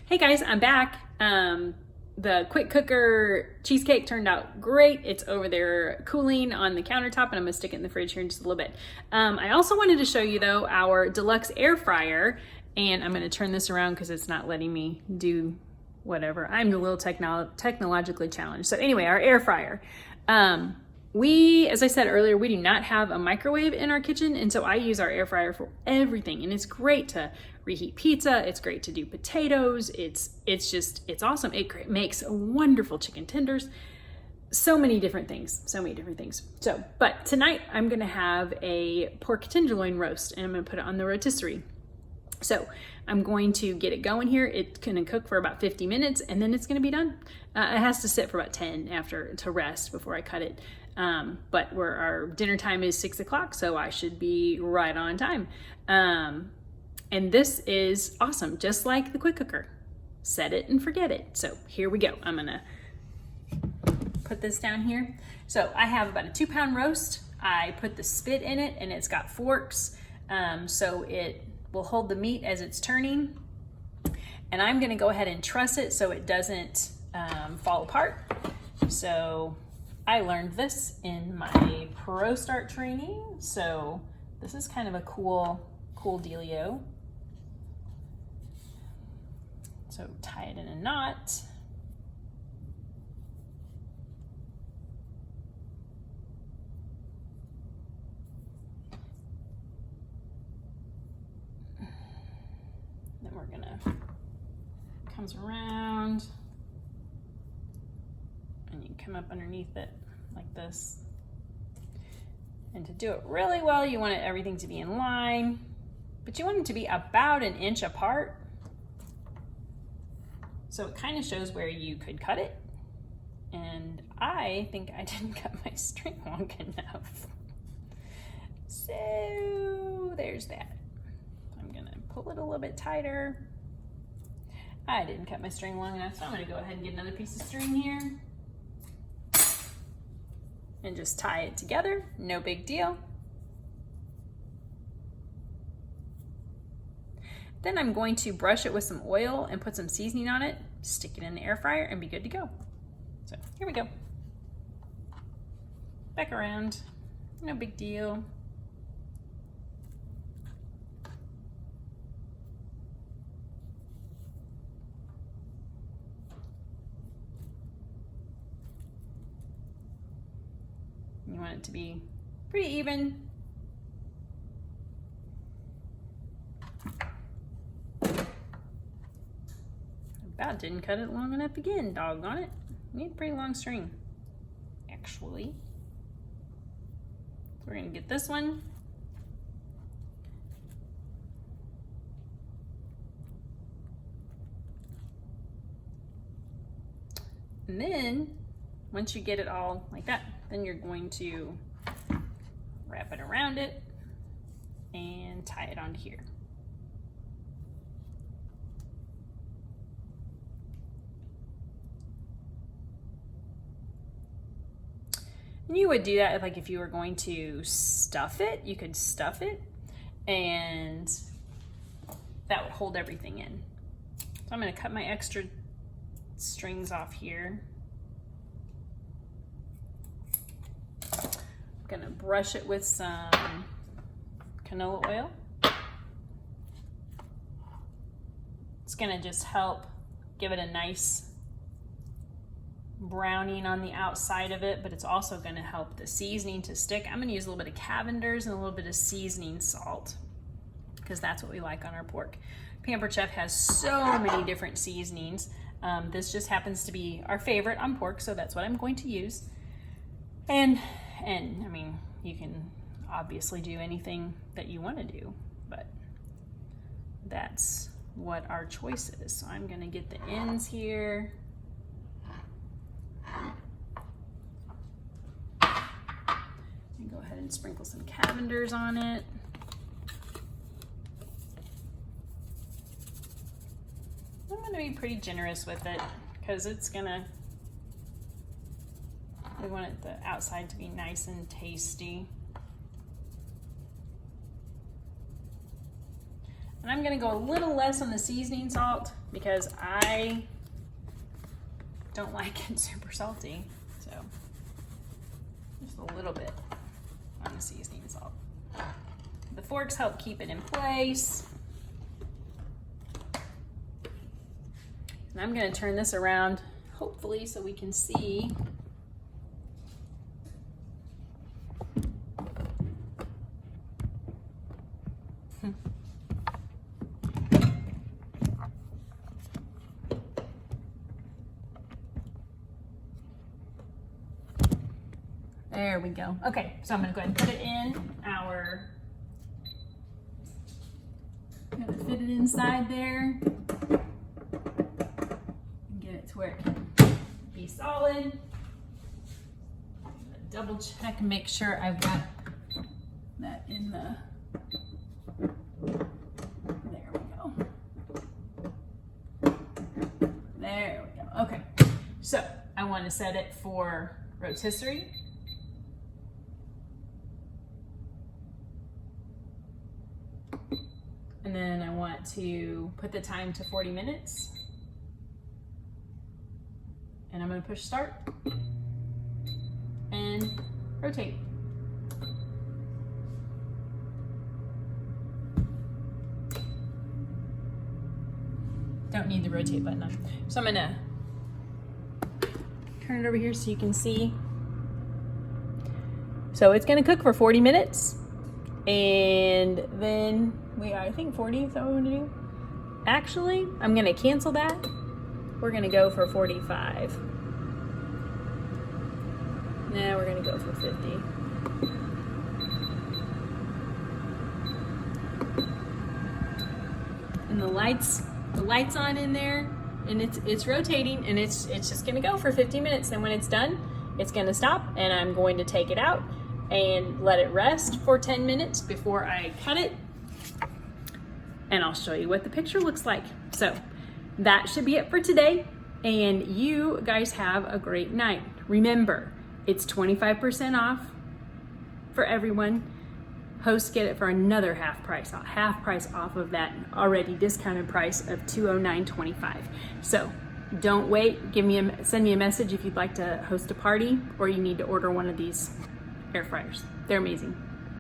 Hey guys, I'm back. The quick cooker cheesecake turned out great. It's over there cooling on the countertop, and I'm gonna stick it in the fridge here in just a little bit. I also wanted to show you though our Deluxe air fryer, and I'm gonna turn this around because it's not letting me do whatever. I'm a little technologically challenged. So anyway, our air fryer. As I said earlier, we do not have a microwave in our kitchen, and so I use our air fryer for everything. And it's great to reheat pizza. It's great to do potatoes. It's awesome. It makes wonderful chicken tenders. So many different things. So, but tonight I'm gonna have a pork tenderloin roast, and I'm gonna put it on the rotisserie. So I'm going to get it going here. It's gonna cook for about 50 minutes and then it's gonna be done. It has to sit for about 10 to rest before I cut it. But our dinner time is 6 o'clock, so I should be right on time. And this is awesome, just like the quick cooker. Set it and forget it. So here we go. I'm gonna put this down here. So I have about a 2-pound roast. I put the spit in it and it's got forks. So it will hold the meat as it's turning. And I'm gonna go ahead and truss it so it doesn't fall apart. So I learned this in my Pro Start training. So this is kind of a cool dealio. So tie it in a knot. Then we're gonna, comes around and you come up underneath it like this. And to do it really well, you want everything to be in line, but you want it to be about 1 inch apart. So it kind of shows where you could cut it. And I think I didn't cut my string long enough. So there's that. I'm gonna pull it a little bit tighter. I didn't cut my string long enough, so I'm gonna go ahead and get another piece of string here and just tie it together. No big deal. Then I'm going to brush it with some oil and put some seasoning on it, stick it in the air fryer, and be good to go. So here we go. Back around, no big deal. You want it to be pretty even. About didn't cut it long enough again, doggone it. Need a pretty long string, actually. So we're gonna get this one. And then, once you get it all like that, then you're going to wrap it around it and tie it onto here. And you would do that if you were going to stuff it, you could stuff it and that would hold everything in. So I'm gonna cut my extra strings off here. I'm gonna brush it with some canola oil. It's gonna just help give it a nice browning on the outside of it, but it's also going to help the seasoning to stick. I'm going to use a little bit of Cavender's and a little bit of seasoning salt because that's what we like on our pork. Pampered Chef has so many different seasonings. This just happens to be our favorite on pork, so that's what I'm going to use. And I mean, you can obviously do anything that you want to do, but that's what our choice is. So I'm going to get the ends here. And go ahead and sprinkle some Cavender's on it. I'm going to be pretty generous with it because we want the outside to be nice and tasty. And I'm gonna go a little less on the seasoning salt because I don't like it super salty. So just a little bit on the seasoning salt. The forks help keep it in place. And I'm gonna turn this around, hopefully, so we can see. There we go. Okay, so I'm gonna go ahead and put it in our, I'm gonna fit it inside there. Get it to where it can be solid. Double check and make sure I've got that in the, there we go. There we go. Okay, so I want to set it for rotisserie. And then I want to put the time to 40 minutes. And I'm going to push start and rotate. Don't need the rotate button on. So I'm going to turn it over here so you can see. So it's going to cook for 40 minutes. And then we are, I think 40 is that what we're gonna do? Actually, I'm gonna cancel that. We're gonna go for 45. Now we're gonna go for 50. And the lights on in there, and it's rotating, and it's just gonna go for 50 minutes. And when it's done, it's gonna stop, and I'm going to take it out and let it rest for 10 minutes before I cut it. And I'll show you what the picture looks like. So that should be it for today. And you guys have a great night. Remember, it's 25% off for everyone. Hosts get it for another half price off of that already discounted price of $209.25. So don't wait. Send me a message if you'd like to host a party or you need to order one of these air fryers. They're amazing.